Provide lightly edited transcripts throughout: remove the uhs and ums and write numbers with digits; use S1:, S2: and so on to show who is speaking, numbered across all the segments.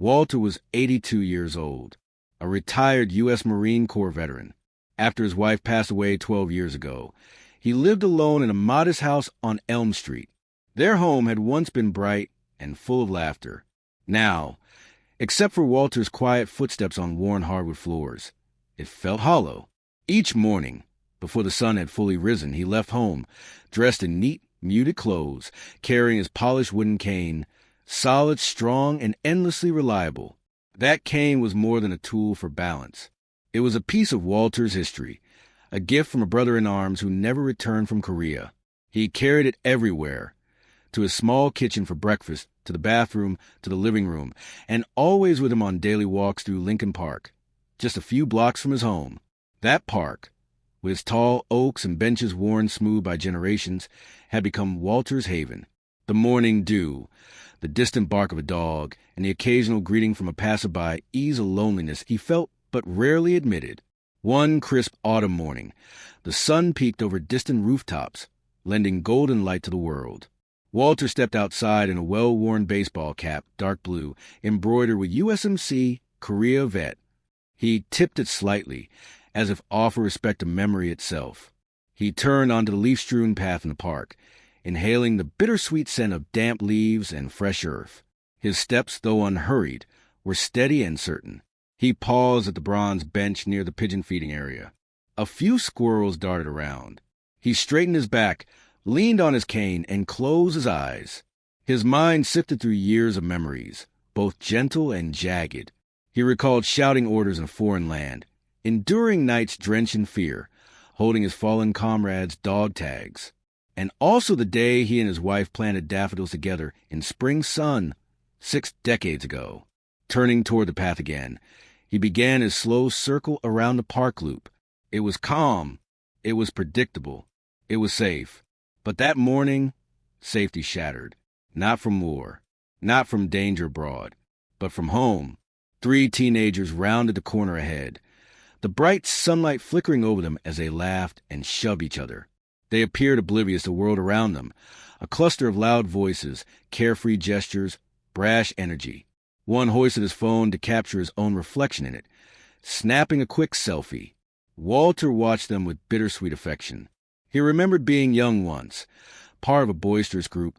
S1: Walter was 82 years old, a retired U.S. Marine Corps veteran. After his wife passed away 12 years ago, he lived alone in a modest house on Elm Street. Their home had once been bright and full of laughter. Now, except for Walter's quiet footsteps on worn hardwood floors, it felt hollow. Each morning, before the sun had fully risen, he left home, dressed in neat, muted clothes, carrying his polished wooden cane, solid, strong, and endlessly reliable. That cane was more than a tool for balance. It was a piece of Walter's history, a gift from a brother-in-arms who never returned from Korea. He carried it everywhere, to his small kitchen for breakfast, to the bathroom, to the living room, and always with him on daily walks through Lincoln Park, just a few blocks from his home. That park, with its tall oaks and benches worn smooth by generations, had become Walter's haven. The morning dew, the distant bark of a dog, and the occasional greeting from a passerby eased a loneliness he felt but rarely admitted. One crisp autumn morning, the sun peeked over distant rooftops, lending golden light to the world. Walter stepped outside in a well-worn baseball cap, dark blue, embroidered with USMC Korea Vet. He tipped it slightly, as if offer respect to memory itself. He turned onto the leaf-strewn path in the park, inhaling the bittersweet scent of damp leaves and fresh earth. His steps, though unhurried, were steady and certain. He paused at the bronze bench near the pigeon feeding area. A few squirrels darted around. He straightened his back, leaned on his cane, and closed his eyes. His mind sifted through years of memories, both gentle and jagged. He recalled shouting orders in a foreign land, enduring nights drenched in fear, holding his fallen comrades' dog tags, and also the day he and his wife planted daffodils together in spring sun 6 decades ago. Turning toward the path again, he began his slow circle around the park loop. It was calm. It was predictable. It was safe. But that morning, safety shattered. Not from war, not from danger abroad, but from home. 3 teenagers rounded the corner ahead, the bright sunlight flickering over them as they laughed and shoved each other. They appeared oblivious to the world around them, a cluster of loud voices, carefree gestures, brash energy. One hoisted his phone to capture his own reflection in it, snapping a quick selfie. Walter watched them with bittersweet affection. He remembered being young once, part of a boisterous group,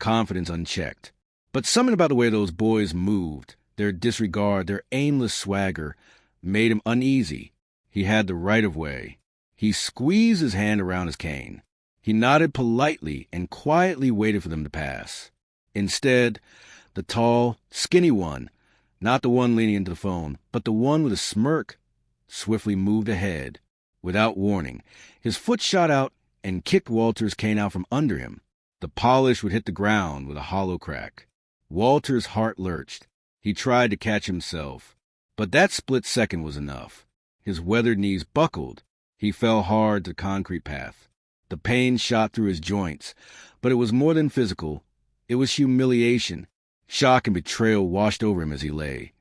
S1: confidence unchecked. But something about the way those boys moved, their disregard, their aimless swagger, made him uneasy. He had the right of way. He squeezed his hand around his cane. He nodded politely and quietly waited for them to pass. Instead, the tall, skinny one, not the one leaning into the phone, but the one with a smirk, swiftly moved ahead. Without warning, his foot shot out and kicked Walter's cane out from under him. The polish would hit the ground with a hollow crack. Walter's heart lurched. He tried to catch himself, but that split second was enough. His weathered knees buckled. He fell hard to the concrete path. The pain shot through his joints, but it was more than physical. It was humiliation. Shock and betrayal washed over him as he lay,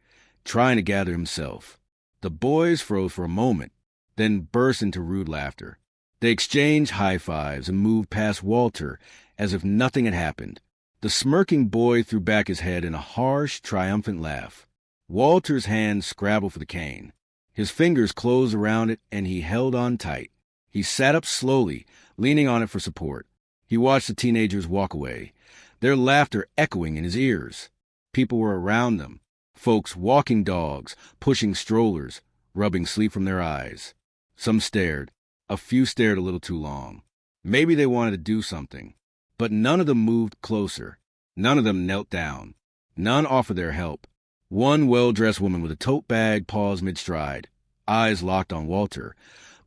S1: trying to gather himself. The boys froze for a moment, then burst into rude laughter. They exchanged high fives and moved past Walter as if nothing had happened. The smirking boy threw back his head in a harsh, triumphant laugh. Walter's hand scrabbled for the cane. His fingers closed around it, and he held on tight. He sat up slowly, leaning on it for support. He watched the teenagers walk away, their laughter echoing in his ears. People were around them, folks walking dogs, pushing strollers, rubbing sleep from their eyes. Some stared. A few stared a little too long. Maybe they wanted to do something. But none of them moved closer. None of them knelt down. None offered their help. One well-dressed woman with a tote bag paused mid-stride, eyes locked on Walter,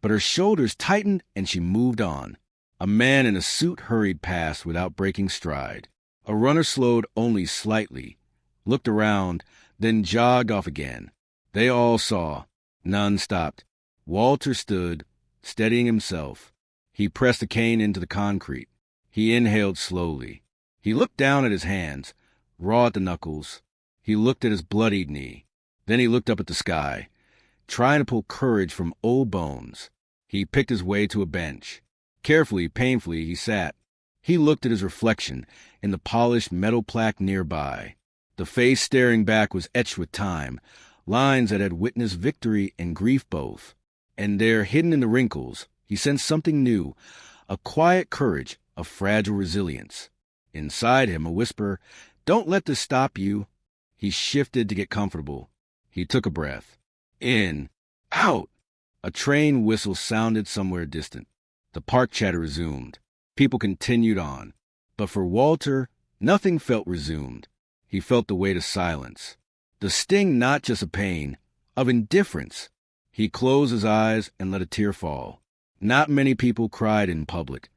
S1: but her shoulders tightened and she moved on. A man in a suit hurried past without breaking stride. A runner slowed only slightly, looked around, then jogged off again. They all saw. None stopped. Walter stood, steadying himself. He pressed the cane into the concrete. He inhaled slowly. He looked down at his hands, raw at the knuckles. He looked at his bloodied knee. Then he looked up at the sky, trying to pull courage from old bones. He picked his way to a bench. Carefully, painfully, he sat. He looked at his reflection in the polished metal plaque nearby. The face staring back was etched with time, lines that had witnessed victory and grief both. And there, hidden in the wrinkles, he sensed something new, a quiet courage, a fragile resilience. Inside him, a whisper, "Don't let this stop you." He shifted to get comfortable. He took a breath. In. Out. A train whistle sounded somewhere distant. The park chatter resumed. People continued on. But for Walter, nothing felt resumed. He felt the weight of silence. The sting not just of pain, of indifference. He closed his eyes and let a tear fall. Not many people cried in public,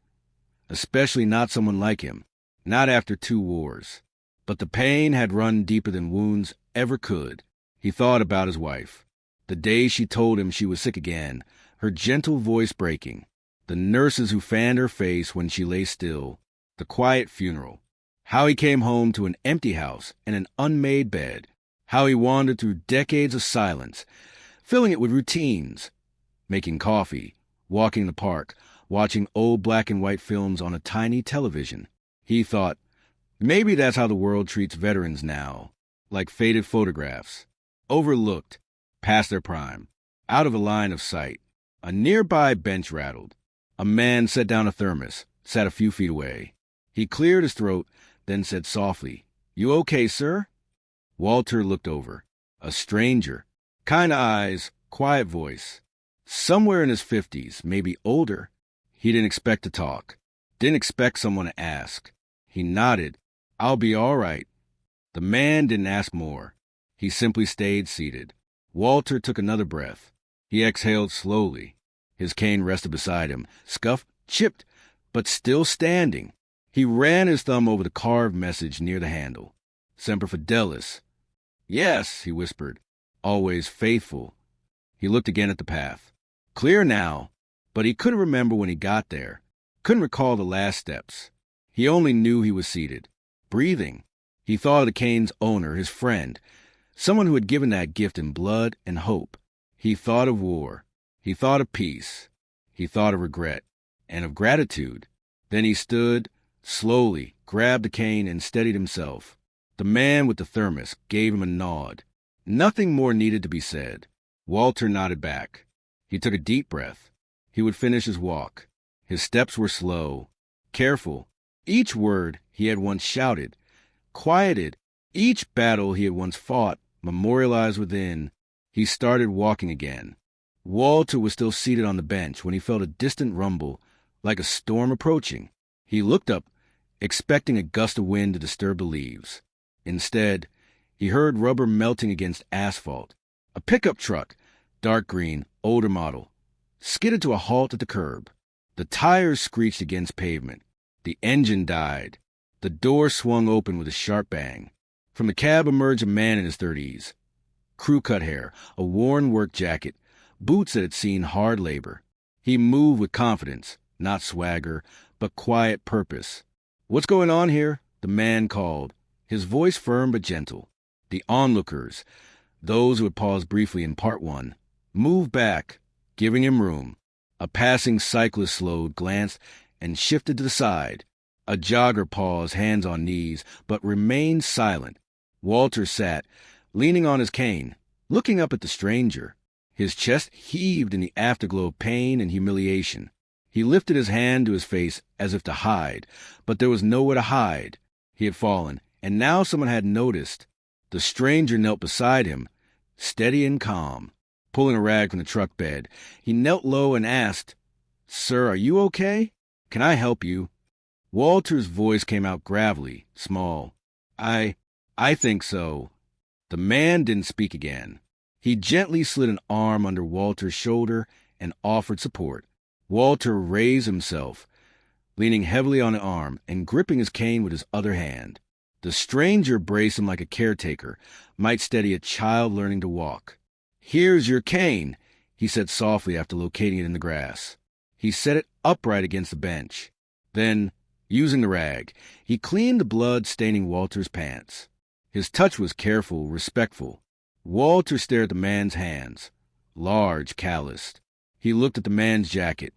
S1: especially not someone like him, not after 2 wars. But the pain had run deeper than wounds ever could. He thought about his wife. The day she told him she was sick again, her gentle voice breaking. The nurses who fanned her face when she lay still. The quiet funeral. How he came home to an empty house and an unmade bed. How he wandered through decades of silence, filling it with routines. Making coffee, walking the park, watching old black and white films on a tiny television. He thought, maybe that's how the world treats veterans now, like faded photographs. Overlooked, past their prime, out of a line of sight. A nearby bench rattled. A man set down a thermos, sat a few feet away. He cleared his throat, then said softly, "You okay, sir?" Walter looked over. A stranger. Kind eyes, quiet voice. Somewhere in his 50s, maybe older. He didn't expect to talk. Didn't expect someone to ask. He nodded. "I'll be all right." The man didn't ask more. He simply stayed seated. Walter took another breath. He exhaled slowly. His cane rested beside him, scuffed, chipped, but still standing. He ran his thumb over the carved message near the handle. Semper Fidelis. "Yes," he whispered. "Always faithful." He looked again at the path. Clear now, but he couldn't remember when he got there. Couldn't recall the last steps. He only knew he was seated, breathing. He thought of the cane's owner, his friend, someone who had given that gift in blood and hope. He thought of war. He thought of peace. He thought of regret and of gratitude. Then he stood, slowly, grabbed the cane and steadied himself. The man with the thermos gave him a nod. Nothing more needed to be said. Walter nodded back. He took a deep breath. He would finish his walk. His steps were slow, careful. Each word he had once shouted, quieted. Each battle he had once fought, memorialized within. He started walking again. Walter was still seated on the bench when he felt a distant rumble, like a storm approaching. He looked up, expecting a gust of wind to disturb the leaves. Instead, he heard rubber melting against asphalt. A pickup truck, dark green, older model, skidded to a halt at the curb. The tires screeched against pavement. The engine died. The door swung open with a sharp bang. From the cab emerged a man in his 30s. Crew-cut hair, a worn work jacket, boots that had seen hard labor. He moved with confidence, not swagger, but quiet purpose. "What's going on here?" the man called, his voice firm but gentle. The onlookers, those who had paused briefly in part 1, moved back, giving him room. A passing cyclist slowed, glanced, and shifted to the side. A jogger paused, hands on knees, but remained silent. Walter sat, leaning on his cane, looking up at the stranger. His chest heaved in the afterglow of pain and humiliation. He lifted his hand to his face as if to hide, but there was nowhere to hide. He had fallen, and now someone had noticed. The stranger knelt beside him, steady and calm. Pulling a rag from the truck bed, he knelt low and asked, "Sir, are you okay? Can I help you?" Walter's voice came out gravelly, small. I think so." The man didn't speak again. He gently slid an arm under Walter's shoulder and offered support. Walter raised himself, leaning heavily on the arm and gripping his cane with his other hand. The stranger braced him like a caretaker might steady a child learning to walk. "Here's your cane," he said softly after locating it in the grass. He set it upright against the bench. Then, using the rag, he cleaned the blood staining Walter's pants. His touch was careful, respectful. Walter stared at the man's hands, large, calloused. He looked at the man's jacket.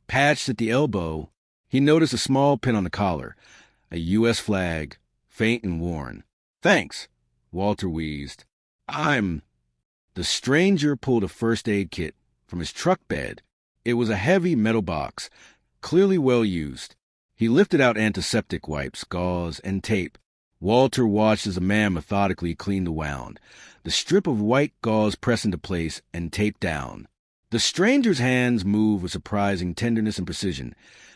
S1: Patched at the elbow, he noticed a small pin on the collar, a U.S. flag, faint and worn. "Thanks," Walter wheezed. I'm... The stranger pulled a first aid kit from his truck bed. It was a heavy metal box, clearly well used. He lifted out antiseptic wipes, gauze, and tape. Walter watched as the man methodically cleaned the wound, the strip of white gauze pressed into place and taped down. The stranger's hands moved with surprising tenderness and precision,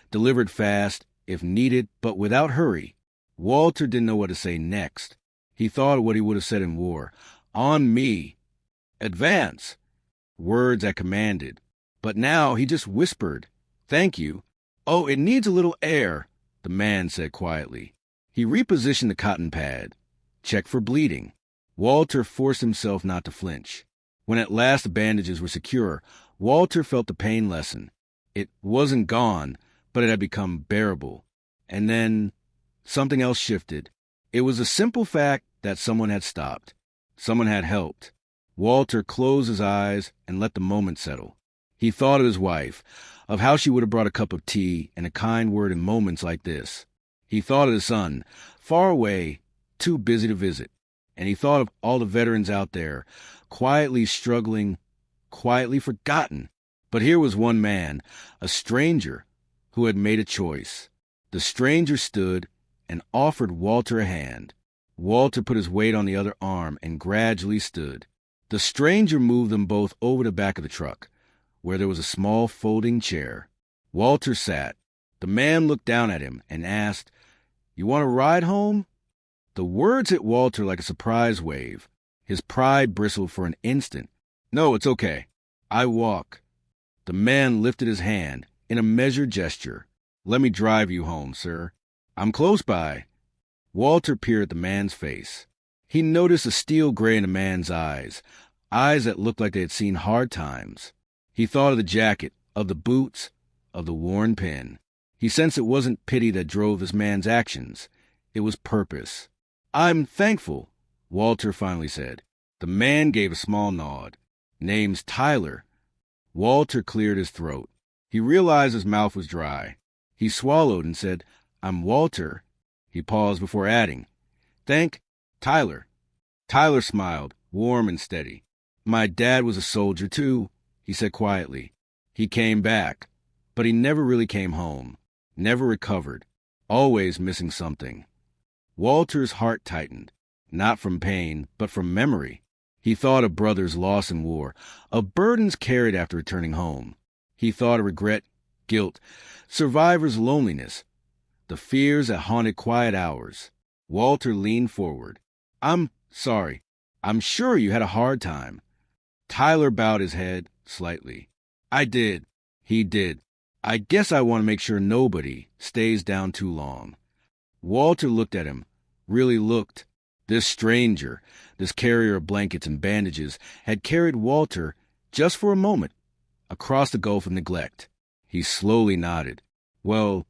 S1: delivered fast, if needed, but without hurry. Walter didn't know what to say next. He thought of what he would have said in war. On me. Advance. Words that commanded. But now he just whispered, Thank you. Oh, it needs a little air, the man said quietly. He repositioned the cotton pad. Checked for bleeding. Walter forced himself not to flinch. When at last the bandages were secure, Walter felt the pain lessen. It wasn't gone, but it had become bearable. And then something else shifted. It was a simple fact that someone had stopped. Someone had helped. Walter closed his eyes and let the moment settle. He thought of his wife, of how she would have brought a cup of tea and a kind word in moments like this. He thought of his son, far away, too busy to visit. And he thought of all the veterans out there, quietly struggling, quietly forgotten. But here was one man, a stranger, who had made a choice. The stranger stood and offered Walter a hand. Walter put his weight on the other arm and gradually stood. The stranger moved them both over the back of the truck, where there was a small folding chair. Walter sat. The man looked down at him and asked, You want to ride home? The words hit Walter like a surprise wave. His pride bristled for an instant. No, it's okay. I walk. The man lifted his hand in a measured gesture. Let me drive you home, sir. I'm close by. Walter peered at the man's face. He noticed a steel gray in the man's eyes that looked like they had seen hard times. He thought of the jacket, of the boots, of the worn pin. He sensed it wasn't pity that drove this man's actions. It was purpose. I'm thankful, Walter finally said. The man gave a small nod. Name's Tyler. Walter cleared his throat. He realized his mouth was dry. He swallowed and said, I'm Walter. He paused before adding, Tyler. Tyler smiled, warm and steady. My dad was a soldier too, he said quietly. He came back, but he never really came home, never recovered, always missing something. Walter's heart tightened, not from pain, but from memory. He thought of brothers lost in war, of burdens carried after returning home. He thought of regret, guilt, survivors' loneliness, the fears that haunted quiet hours. Walter leaned forward. I'm sorry. I'm sure you had a hard time. Tyler bowed his head slightly. I did. He did. I guess I want to make sure nobody stays down too long. Walter looked at him, really looked. This stranger, this carrier of blankets and bandages, had carried Walter, just for a moment, across the gulf of neglect. He slowly nodded. Well,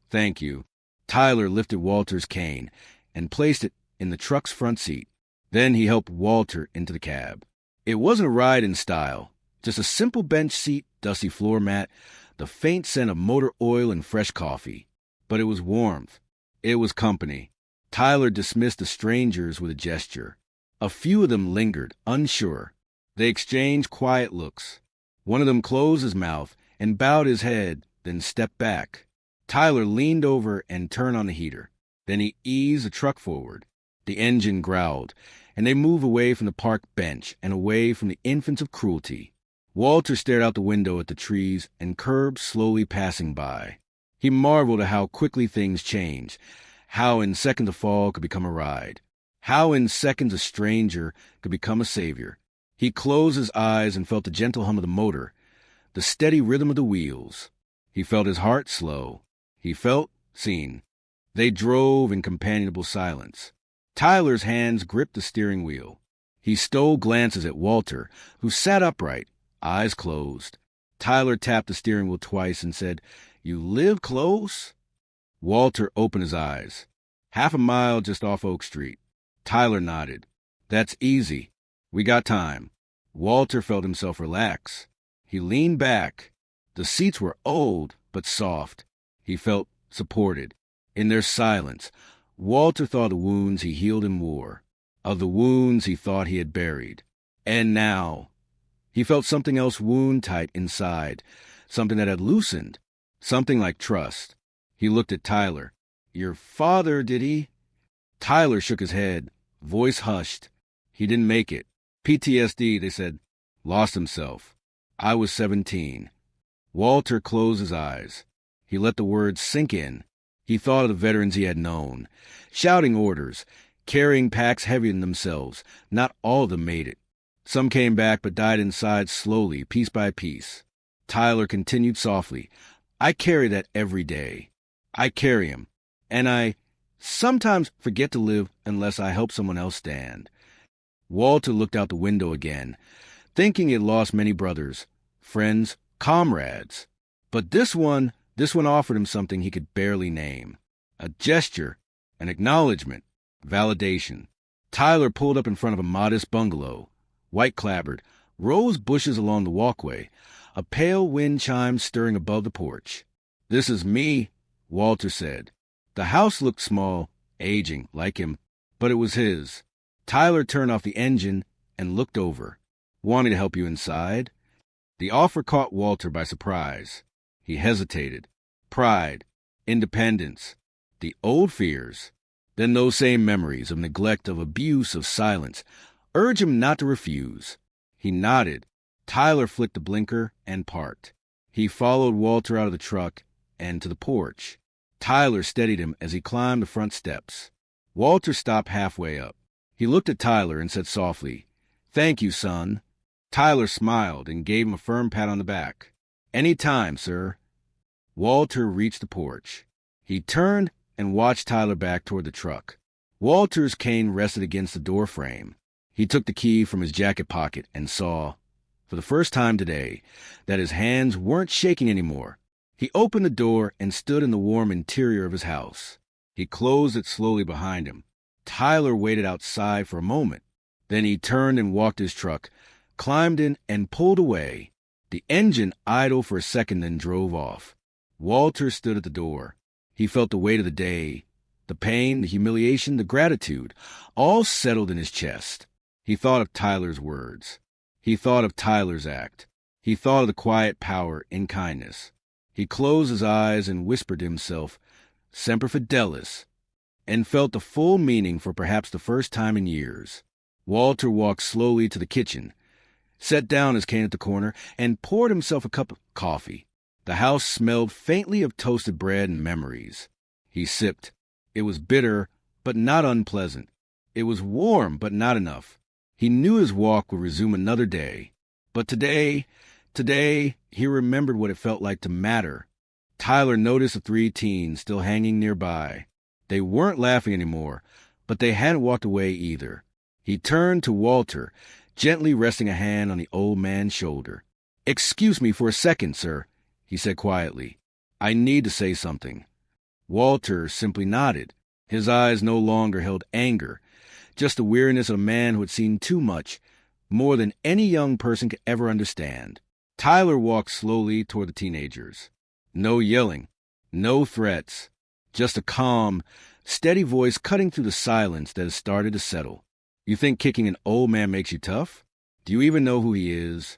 S1: thank you. Tyler lifted Walter's cane and placed it in the truck's front seat. Then he helped Walter into the cab. It wasn't a ride in style, just a simple bench seat, dusty floor mat, the faint scent of motor oil and fresh coffee. But it was warmth. It was company. Tyler dismissed the strangers with a gesture. A few of them lingered, unsure. They exchanged quiet looks. One of them closed his mouth and bowed his head, then stepped back. Tyler leaned over and turned on the heater. Then he eased the truck forward. The engine growled, and they moved away from the park bench and away from the infants of cruelty. Walter stared out the window at the trees and curbs slowly passing by. He marveled at how quickly things change, how in seconds a fall could become a ride, how in seconds a stranger could become a savior. He closed his eyes and felt the gentle hum of the motor, the steady rhythm of the wheels. He felt his heart slow. He felt seen. They drove in companionable silence. Tyler's hands gripped the steering wheel. He stole glances at Walter, who sat upright, eyes closed. Tyler tapped the steering wheel twice and said, You live close? Walter opened his eyes. 1/2 mile just off Oak Street. Tyler nodded. That's easy. We got time. Walter felt himself relax. He leaned back. The seats were old, but soft. He felt supported. In their silence, Walter thought of the wounds he healed in war. of the wounds he thought he had buried. And now he felt something else wound tight inside, something that had loosened, something like trust. He looked at Tyler. "Your father, did he?" Tyler shook his head, voice hushed. "He didn't make it. PTSD, they said. Lost himself. I was 17. Walter closed his eyes. He let the words sink in. He thought of the veterans he had known, shouting orders, carrying packs heavier than themselves. Not all of them made it. Some came back but died inside slowly, piece by piece. Tyler continued softly, "I carry that every day. I carry him. And I sometimes forget to live unless I help someone else stand." Walter looked out the window again, thinking he had lost many brothers, friends, comrades. But this one offered him something he could barely name. A gesture, an acknowledgement, validation. Tyler pulled up in front of a modest bungalow, white-clapboard, rose bushes along the walkway, a pale wind chime stirring above the porch. "This is me," Walter said. The house looked small, aging, like him, but it was his. Tyler turned off the engine and looked over. "Want me to help you inside?" The offer caught Walter by surprise. He hesitated. Pride, independence, the old fears, then those same memories of neglect, of abuse, of silence, urged him not to refuse. He nodded. Tyler flicked the blinker and parked. He followed Walter out of the truck and to the porch. Tyler steadied him as he climbed the front steps. Walter stopped halfway up. He looked at Tyler and said softly, "Thank you, son." Tyler smiled and gave him a firm pat on the back. "Any time, sir." Walter reached the porch. He turned and watched Tyler back toward the truck. Walter's cane rested against the door frame. He took the key from his jacket pocket and saw, for the first time today, that his hands weren't shaking anymore. He opened the door and stood in the warm interior of his house. He closed it slowly behind him. Tyler waited outside for a moment. Then he turned and walked his truck, climbed in, and pulled away. The engine idled for a second, then drove off. Walter stood at the door. He felt the weight of the day, the pain, the humiliation, the gratitude, all settled in his chest. He thought of Tyler's words. He thought of Tyler's act. He thought of the quiet power in kindness. He closed his eyes and whispered to himself, "Semper Fidelis," and felt the full meaning for perhaps the first time in years. Walter walked slowly to the kitchen, set down his cane at the corner, and poured himself a cup of coffee. The house smelled faintly of toasted bread and memories. He sipped. It was bitter, but not unpleasant. It was warm, but not enough. He knew his walk would resume another day. But today, he remembered what it felt like to matter. Tyler noticed the three teens still hanging nearby. They weren't laughing anymore, but they hadn't walked away either. He turned to Walter, gently resting a hand on the old man's shoulder. "Excuse me for a second, sir," he said quietly. "I need to say something." Walter simply nodded. His eyes no longer held anger, just the weariness of a man who had seen too much, more than any young person could ever understand. Tyler walked slowly toward the teenagers. No yelling, no threats, just a calm, steady voice cutting through the silence that had started to settle. "You think kicking an old man makes you tough? Do you even know who he is?"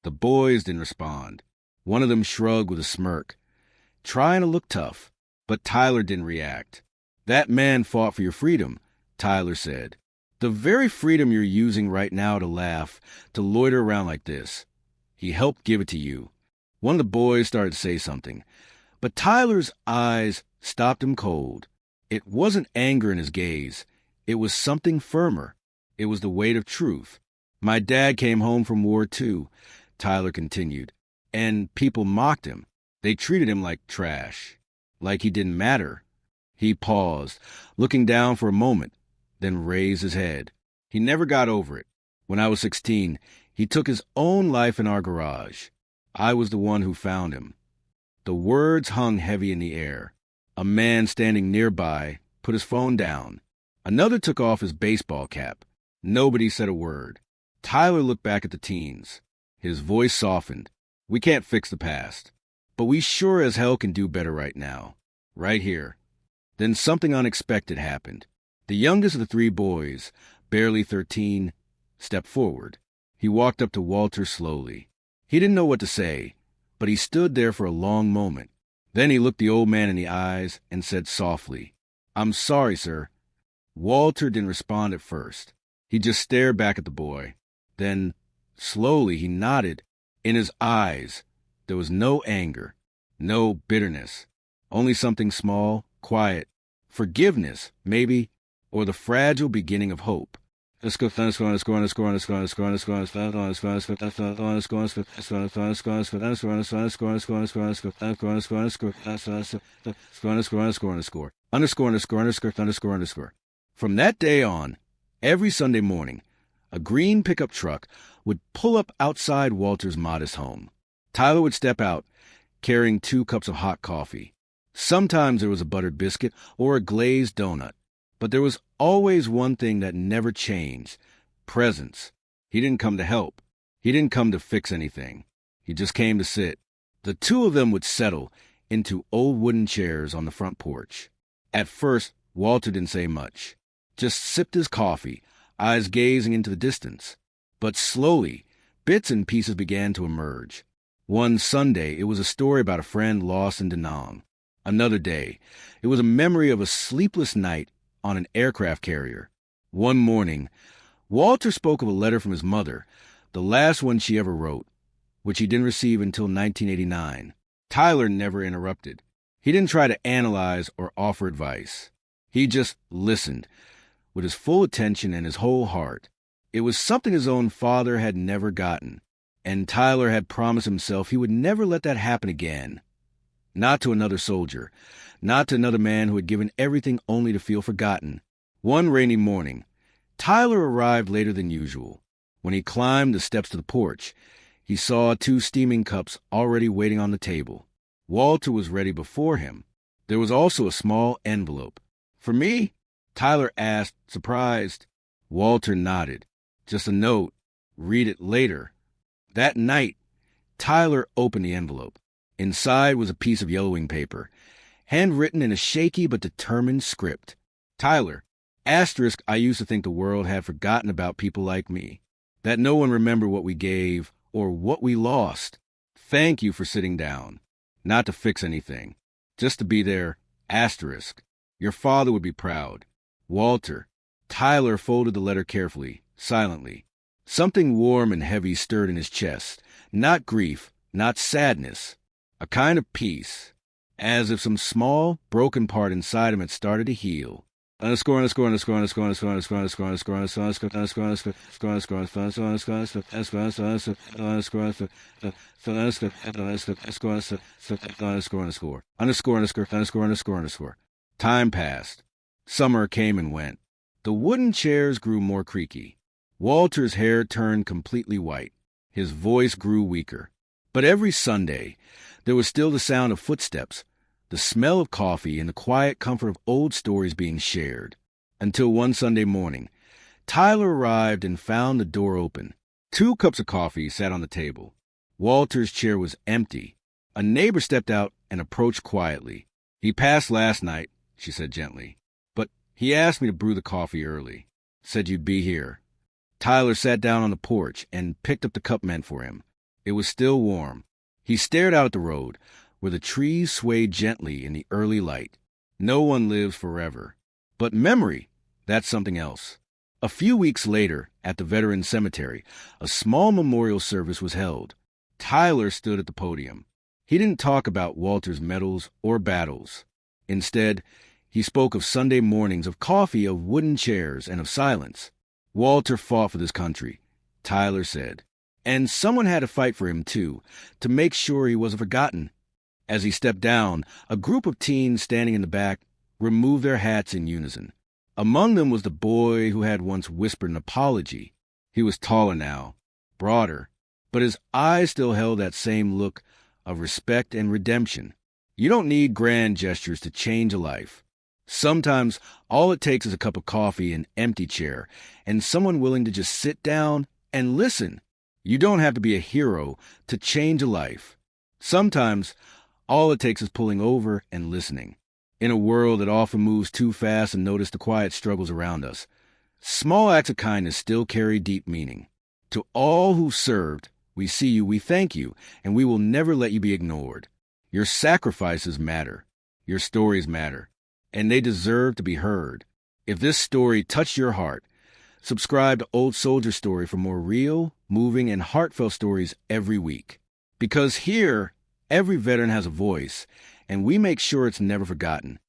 S1: The boys didn't respond. One of them shrugged with a smirk, trying to look tough, but Tyler didn't react. "That man fought for your freedom," Tyler said. "The very freedom you're using right now to laugh, to loiter around like this. He helped give it to you." One of the boys started to say something, but Tyler's eyes stopped him cold. It wasn't anger in his gaze. It was something firmer. It was the weight of truth. "My dad came home from war too," Tyler continued, "and people mocked him. They treated him like trash, like he didn't matter." He paused, looking down for a moment, then raised his head. "He never got over it. When I was 16, he took his own life in our garage. I was the one who found him." The words hung heavy in the air. A man standing nearby put his phone down. Another took off his baseball cap. Nobody said a word. Tyler looked back at the teens. His voice softened. "We can't fix the past, but we sure as hell can do better right now. Right here." Then something unexpected happened. The youngest of the three boys, barely 13, stepped forward. He walked up to Walter slowly. He didn't know what to say, but he stood there for a long moment. Then he looked the old man in the eyes and said softly, "I'm sorry, sir." Walter didn't respond at first. He just stared back at the boy. Then, slowly, he nodded. In his eyes, there was no anger, no bitterness, only something small, quiet, forgiveness, maybe, or the fragile beginning of hope. From that day on, every Sunday morning, a green pickup truck would pull up outside Walter's modest home. Tyler would step out, carrying 2 cups of hot coffee. Sometimes there was a buttered biscuit or a glazed donut. But there was always one thing that never changed: presence. He didn't come to help. He didn't come to fix anything. He just came to sit. The two of them would settle into old wooden chairs on the front porch. At first, Walter didn't say much. Just sipped his coffee, eyes gazing into the distance. But slowly, bits and pieces began to emerge. One Sunday, it was a story about a friend lost in Da Nang. Another day, it was a memory of a sleepless night on an aircraft carrier. One morning, Walter spoke of a letter from his mother, the last one she ever wrote, which he didn't receive until 1989. Tyler never interrupted. He didn't try to analyze or offer advice. He just listened, with his full attention and his whole heart. It was something his own father had never gotten, and Tyler had promised himself he would never let that happen again. Not to another soldier, not to another man who had given everything only to feel forgotten. One rainy morning, Tyler arrived later than usual. When he climbed the steps to the porch, he saw 2 steaming cups already waiting on the table. Walter was ready before him. There was also a small envelope. "For me?" Tyler asked, surprised. Walter nodded. "Just a note. Read it later." That night, Tyler opened the envelope. Inside was a piece of yellowing paper, handwritten in a shaky but determined script. "Tyler, asterisk, I used to think the world had forgotten about people like me, that no one remembered what we gave or what we lost. Thank you for sitting down. Not to fix anything, just to be there, asterisk. Your father would be proud. Walter." Tyler folded the letter carefully, silently. Something warm and heavy stirred in his chest. Not grief, not sadness. A kind of peace, as if some small, broken part inside him had started to heal. Time passed. Summer came and went. The wooden chairs grew more creaky. Walter's hair turned completely white. His voice grew weaker. But every Sunday, there was still the sound of footsteps, the smell of coffee, and the quiet comfort of old stories being shared. Until one Sunday morning, Tyler arrived and found the door open. 2 cups of coffee sat on the table. Walter's chair was empty. A neighbor stepped out and approached quietly. "He passed last night," she said gently, "but he asked me to brew the coffee early. Said you'd be here." Tyler sat down on the porch and picked up the cup meant for him. It was still warm. He stared out at the road, where the trees swayed gently in the early light. No one lives forever. But memory, that's something else. A few weeks later, at the Veterans Cemetery, a small memorial service was held. Tyler stood at the podium. He didn't talk about Walter's medals or battles. Instead, he spoke of Sunday mornings, of coffee, of wooden chairs, and of silence. Walter fought for this country, Tyler said. And someone had to fight for him, too, to make sure he wasn't forgotten. As he stepped down, a group of teens standing in the back removed their hats in unison. Among them was the boy who had once whispered an apology. He was taller now, broader, but his eyes still held that same look of respect and redemption. You don't need grand gestures to change a life. Sometimes all it takes is a cup of coffee, an empty chair, and someone willing to just sit down and listen. You don't have to be a hero to change a life. Sometimes all it takes is pulling over and listening. In a world that often moves too fast and notice the quiet struggles around us, Small acts of kindness still carry deep meaning. To all who served, we see you, we thank you, and we will never let you be ignored. Your sacrifices matter. Your stories matter, and they deserve to be heard. If this story touched your heart, subscribe to Old Soldier Story for more real, moving, and heartfelt stories every week. Because here, every veteran has a voice, and we make sure it's never forgotten.